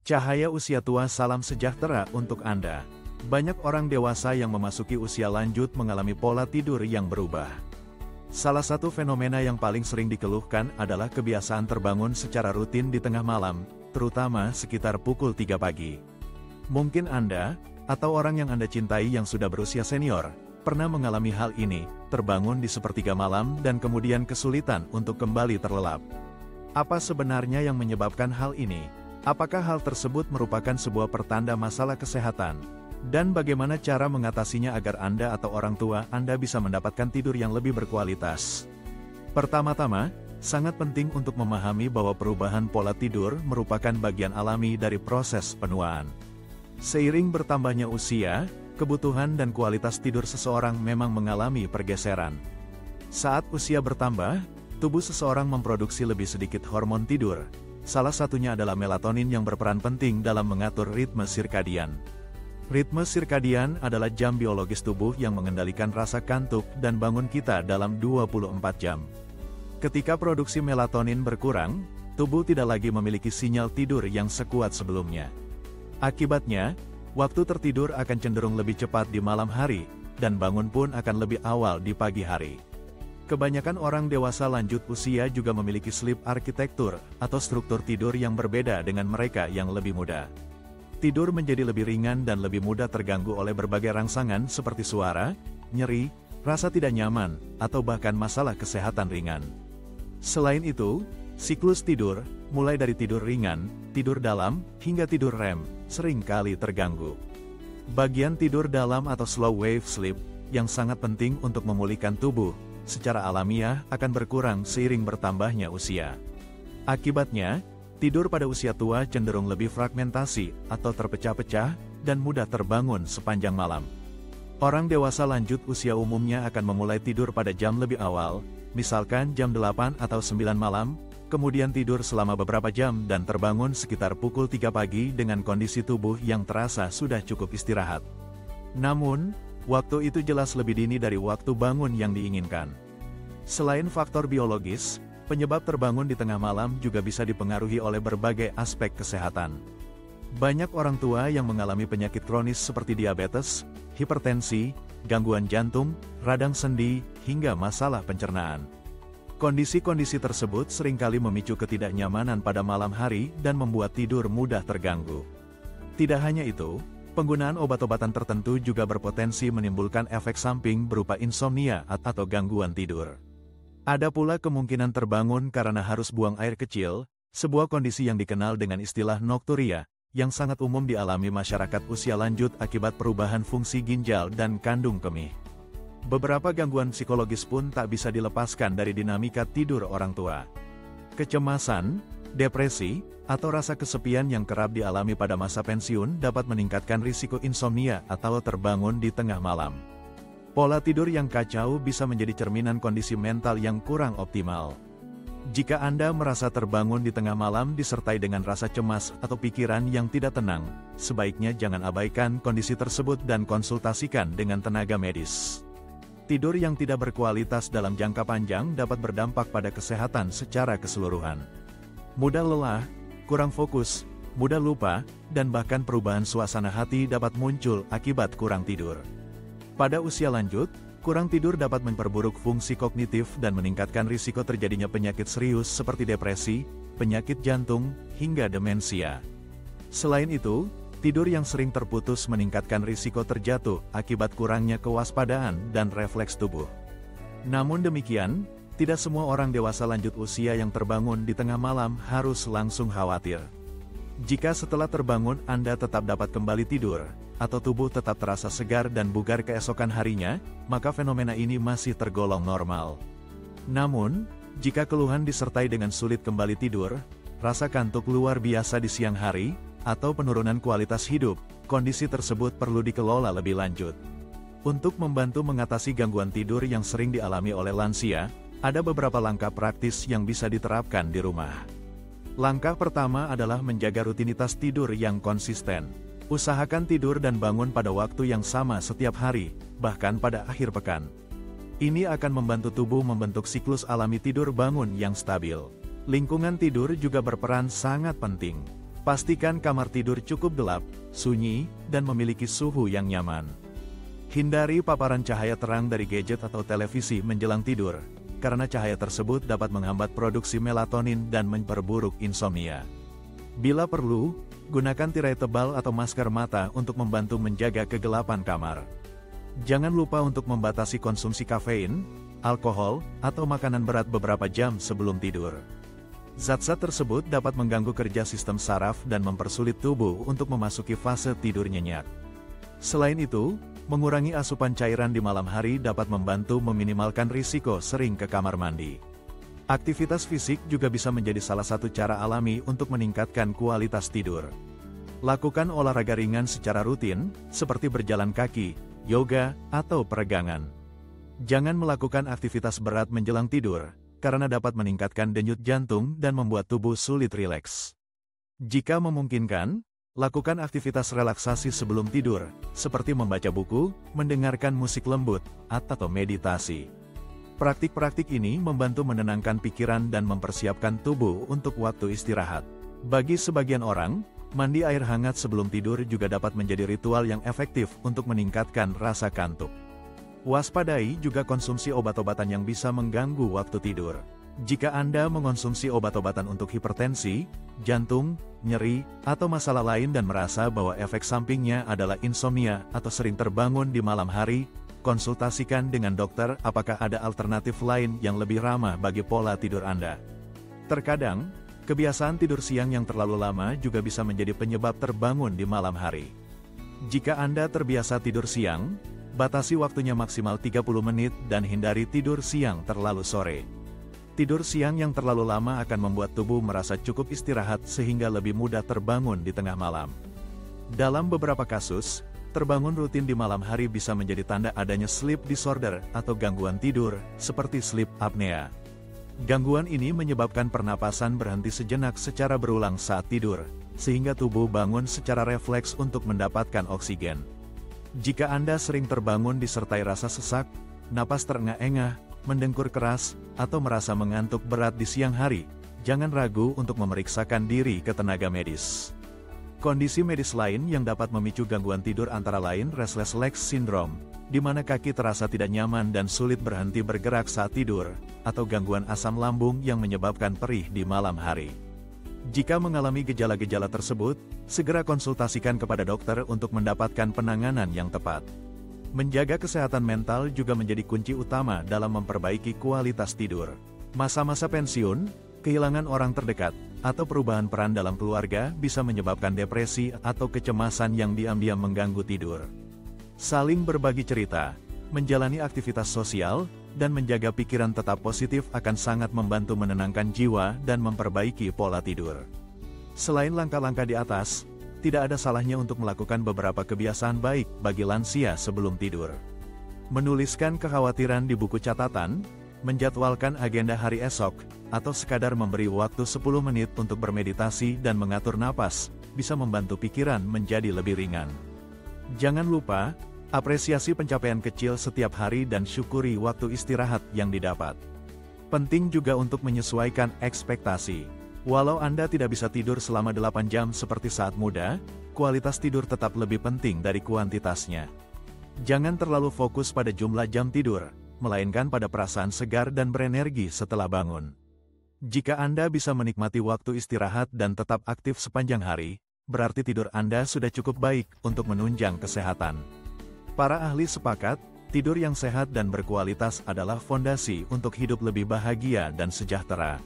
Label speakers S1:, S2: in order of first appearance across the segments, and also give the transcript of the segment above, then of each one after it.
S1: Cahaya usia tua, salam sejahtera untuk Anda. Banyak orang dewasa yang memasuki usia lanjut mengalami pola tidur yang berubah. Salah satu fenomena yang paling sering dikeluhkan adalah kebiasaan terbangun secara rutin di tengah malam, terutama sekitar pukul 3 pagi. Mungkin Anda, atau orang yang Anda cintai yang sudah berusia senior, pernah mengalami hal ini, terbangun di sepertiga malam dan kemudian kesulitan untuk kembali terlelap. Apa sebenarnya yang menyebabkan hal ini? Apakah hal tersebut merupakan sebuah pertanda masalah kesehatan? Dan bagaimana cara mengatasinya agar Anda atau orang tua Anda bisa mendapatkan tidur yang lebih berkualitas? Pertama-tama, sangat penting untuk memahami bahwa perubahan pola tidur merupakan bagian alami dari proses penuaan. Seiring bertambahnya usia, kebutuhan dan kualitas tidur seseorang memang mengalami pergeseran. Saat usia bertambah, tubuh seseorang memproduksi lebih sedikit hormon tidur. Salah satunya adalah melatonin yang berperan penting dalam mengatur ritme sirkadian. Ritme sirkadian adalah jam biologis tubuh yang mengendalikan rasa kantuk dan bangun kita dalam 24 jam. Ketika produksi melatonin berkurang, tubuh tidak lagi memiliki sinyal tidur yang sekuat sebelumnya. Akibatnya, waktu tertidur akan cenderung lebih cepat di malam hari, dan bangun pun akan lebih awal di pagi hari. Kebanyakan orang dewasa lanjut usia juga memiliki sleep architecture atau struktur tidur yang berbeda dengan mereka yang lebih muda. Tidur menjadi lebih ringan dan lebih mudah terganggu oleh berbagai rangsangan seperti suara, nyeri, rasa tidak nyaman, atau bahkan masalah kesehatan ringan. Selain itu, siklus tidur, mulai dari tidur ringan, tidur dalam, hingga tidur REM, sering kali terganggu. Bagian tidur dalam atau slow wave sleep, yang sangat penting untuk memulihkan tubuh, secara alamiah akan berkurang seiring bertambahnya usia. Akibatnya, tidur pada usia tua cenderung lebih fragmentasi atau terpecah-pecah dan mudah terbangun sepanjang malam. Orang dewasa lanjut usia umumnya akan memulai tidur pada jam lebih awal, misalkan jam 8 atau 9 malam, kemudian tidur selama beberapa jam dan terbangun sekitar pukul 3 pagi dengan kondisi tubuh yang terasa sudah cukup istirahat. Namun, waktu itu jelas lebih dini dari waktu bangun yang diinginkan. Selain faktor biologis, penyebab terbangun di tengah malam juga bisa dipengaruhi oleh berbagai aspek kesehatan. Banyak orang tua yang mengalami penyakit kronis seperti diabetes, hipertensi, gangguan jantung, radang sendi, hingga masalah pencernaan. Kondisi-kondisi tersebut seringkali memicu ketidaknyamanan pada malam hari dan membuat tidur mudah terganggu. Tidak hanya itu, penggunaan obat-obatan tertentu juga berpotensi menimbulkan efek samping berupa insomnia atau gangguan tidur. Ada pula kemungkinan terbangun karena harus buang air kecil, sebuah kondisi yang dikenal dengan istilah nokturia, yang sangat umum dialami masyarakat usia lanjut akibat perubahan fungsi ginjal dan kandung kemih. Beberapa gangguan psikologis pun tak bisa dilepaskan dari dinamika tidur orang tua. Kecemasan, depresi, atau rasa kesepian yang kerap dialami pada masa pensiun dapat meningkatkan risiko insomnia atau terbangun di tengah malam. Pola tidur yang kacau bisa menjadi cerminan kondisi mental yang kurang optimal. Jika Anda merasa terbangun di tengah malam disertai dengan rasa cemas atau pikiran yang tidak tenang, sebaiknya jangan abaikan kondisi tersebut dan konsultasikan dengan tenaga medis. Tidur yang tidak berkualitas dalam jangka panjang dapat berdampak pada kesehatan secara keseluruhan. Mudah lelah, kurang fokus, mudah lupa, dan bahkan perubahan suasana hati dapat muncul akibat kurang tidur. Pada usia lanjut, kurang tidur dapat memperburuk fungsi kognitif dan meningkatkan risiko terjadinya penyakit serius seperti depresi, penyakit jantung, hingga demensia. Selain itu, tidur yang sering terputus meningkatkan risiko terjatuh akibat kurangnya kewaspadaan dan refleks tubuh. Namun demikian, tidak semua orang dewasa lanjut usia yang terbangun di tengah malam harus langsung khawatir. Jika setelah terbangun Anda tetap dapat kembali tidur, atau tubuh tetap terasa segar dan bugar keesokan harinya, maka fenomena ini masih tergolong normal. Namun, jika keluhan disertai dengan sulit kembali tidur, rasa kantuk luar biasa di siang hari, atau penurunan kualitas hidup, kondisi tersebut perlu dikelola lebih lanjut. Untuk membantu mengatasi gangguan tidur yang sering dialami oleh lansia, ada beberapa langkah praktis yang bisa diterapkan di rumah. Langkah pertama adalah menjaga rutinitas tidur yang konsisten. Usahakan tidur dan bangun pada waktu yang sama setiap hari, bahkan pada akhir pekan. Ini akan membantu tubuh membentuk siklus alami tidur bangun yang stabil. Lingkungan tidur juga berperan sangat penting. Pastikan kamar tidur cukup gelap, sunyi, dan memiliki suhu yang nyaman. Hindari paparan cahaya terang dari gadget atau televisi menjelang tidur, karena cahaya tersebut dapat menghambat produksi melatonin dan memperburuk insomnia. Bila perlu, gunakan tirai tebal atau masker mata untuk membantu menjaga kegelapan kamar. Jangan lupa untuk membatasi konsumsi kafein, alkohol, atau makanan berat beberapa jam sebelum tidur. Zat-zat tersebut dapat mengganggu kerja sistem saraf dan mempersulit tubuh untuk memasuki fase tidur nyenyak. Selain itu, mengurangi asupan cairan di malam hari dapat membantu meminimalkan risiko sering ke kamar mandi. Aktivitas fisik juga bisa menjadi salah satu cara alami untuk meningkatkan kualitas tidur. Lakukan olahraga ringan secara rutin, seperti berjalan kaki, yoga, atau peregangan. Jangan melakukan aktivitas berat menjelang tidur, karena dapat meningkatkan denyut jantung dan membuat tubuh sulit rileks. Jika memungkinkan, lakukan aktivitas relaksasi sebelum tidur, seperti membaca buku, mendengarkan musik lembut, atau meditasi. Praktik-praktik ini membantu menenangkan pikiran dan mempersiapkan tubuh untuk waktu istirahat. Bagi sebagian orang, mandi air hangat sebelum tidur juga dapat menjadi ritual yang efektif untuk meningkatkan rasa kantuk. Waspadai juga konsumsi obat-obatan yang bisa mengganggu waktu tidur. Jika Anda mengonsumsi obat-obatan untuk hipertensi, jantung, nyeri, atau masalah lain dan merasa bahwa efek sampingnya adalah insomnia atau sering terbangun di malam hari, konsultasikan dengan dokter apakah ada alternatif lain yang lebih ramah bagi pola tidur Anda. Terkadang, kebiasaan tidur siang yang terlalu lama juga bisa menjadi penyebab terbangun di malam hari. Jika Anda terbiasa tidur siang, batasi waktunya maksimal 30 menit dan hindari tidur siang terlalu sore. Tidur siang yang terlalu lama akan membuat tubuh merasa cukup istirahat sehingga lebih mudah terbangun di tengah malam. Dalam beberapa kasus, terbangun rutin di malam hari bisa menjadi tanda adanya sleep disorder atau gangguan tidur, seperti sleep apnea. Gangguan ini menyebabkan pernapasan berhenti sejenak secara berulang saat tidur, sehingga tubuh bangun secara refleks untuk mendapatkan oksigen. Jika Anda sering terbangun disertai rasa sesak, napas terengah-engah, mendengkur keras, atau merasa mengantuk berat di siang hari, jangan ragu untuk memeriksakan diri ke tenaga medis. Kondisi medis lain yang dapat memicu gangguan tidur antara lain restless legs syndrome, di mana kaki terasa tidak nyaman dan sulit berhenti bergerak saat tidur, atau gangguan asam lambung yang menyebabkan perih di malam hari. Jika mengalami gejala-gejala tersebut, segera konsultasikan kepada dokter untuk mendapatkan penanganan yang tepat. Menjaga kesehatan mental juga menjadi kunci utama dalam memperbaiki kualitas tidur. Masa-masa pensiun, kehilangan orang terdekat, atau perubahan peran dalam keluarga bisa menyebabkan depresi atau kecemasan yang diam-diam mengganggu tidur. Saling berbagi cerita, menjalani aktivitas sosial, dan menjaga pikiran tetap positif akan sangat membantu menenangkan jiwa dan memperbaiki pola tidur. Selain langkah-langkah di atas, tidak ada salahnya untuk melakukan beberapa kebiasaan baik bagi lansia sebelum tidur. Menuliskan kekhawatiran di buku catatan, menjadwalkan agenda hari esok, atau sekadar memberi waktu 10 menit untuk bermeditasi dan mengatur napas, bisa membantu pikiran menjadi lebih ringan. Jangan lupa, apresiasi pencapaian kecil setiap hari dan syukuri waktu istirahat yang didapat. Penting juga untuk menyesuaikan ekspektasi. Walau Anda tidak bisa tidur selama 8 jam seperti saat muda, kualitas tidur tetap lebih penting dari kuantitasnya. Jangan terlalu fokus pada jumlah jam tidur, melainkan pada perasaan segar dan berenergi setelah bangun. Jika Anda bisa menikmati waktu istirahat dan tetap aktif sepanjang hari, berarti tidur Anda sudah cukup baik untuk menunjang kesehatan. Para ahli sepakat, tidur yang sehat dan berkualitas adalah fondasi untuk hidup lebih bahagia dan sejahtera.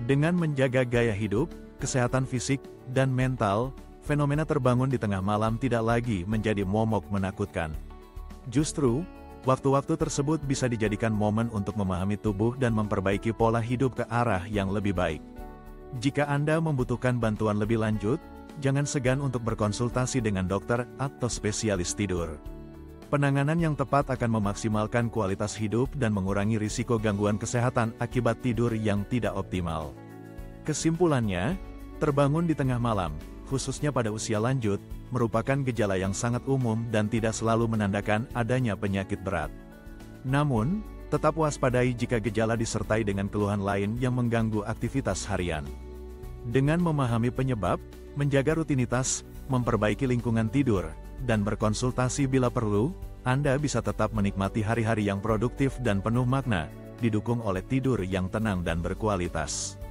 S1: Dengan menjaga gaya hidup, kesehatan fisik, dan mental, fenomena terbangun di tengah malam tidak lagi menjadi momok menakutkan. Justru, waktu-waktu tersebut bisa dijadikan momen untuk memahami tubuh dan memperbaiki pola hidup ke arah yang lebih baik. Jika Anda membutuhkan bantuan lebih lanjut, jangan segan untuk berkonsultasi dengan dokter atau spesialis tidur. Penanganan yang tepat akan memaksimalkan kualitas hidup dan mengurangi risiko gangguan kesehatan akibat tidur yang tidak optimal. Kesimpulannya, terbangun di tengah malam, khususnya pada usia lanjut, merupakan gejala yang sangat umum dan tidak selalu menandakan adanya penyakit berat. Namun, tetap waspadai jika gejala disertai dengan keluhan lain yang mengganggu aktivitas harian. Dengan memahami penyebab, Menjaga rutinitas, memperbaiki lingkungan tidur, dan berkonsultasi bila perlu, Anda bisa tetap menikmati hari-hari yang produktif dan penuh makna, didukung oleh tidur yang tenang dan berkualitas.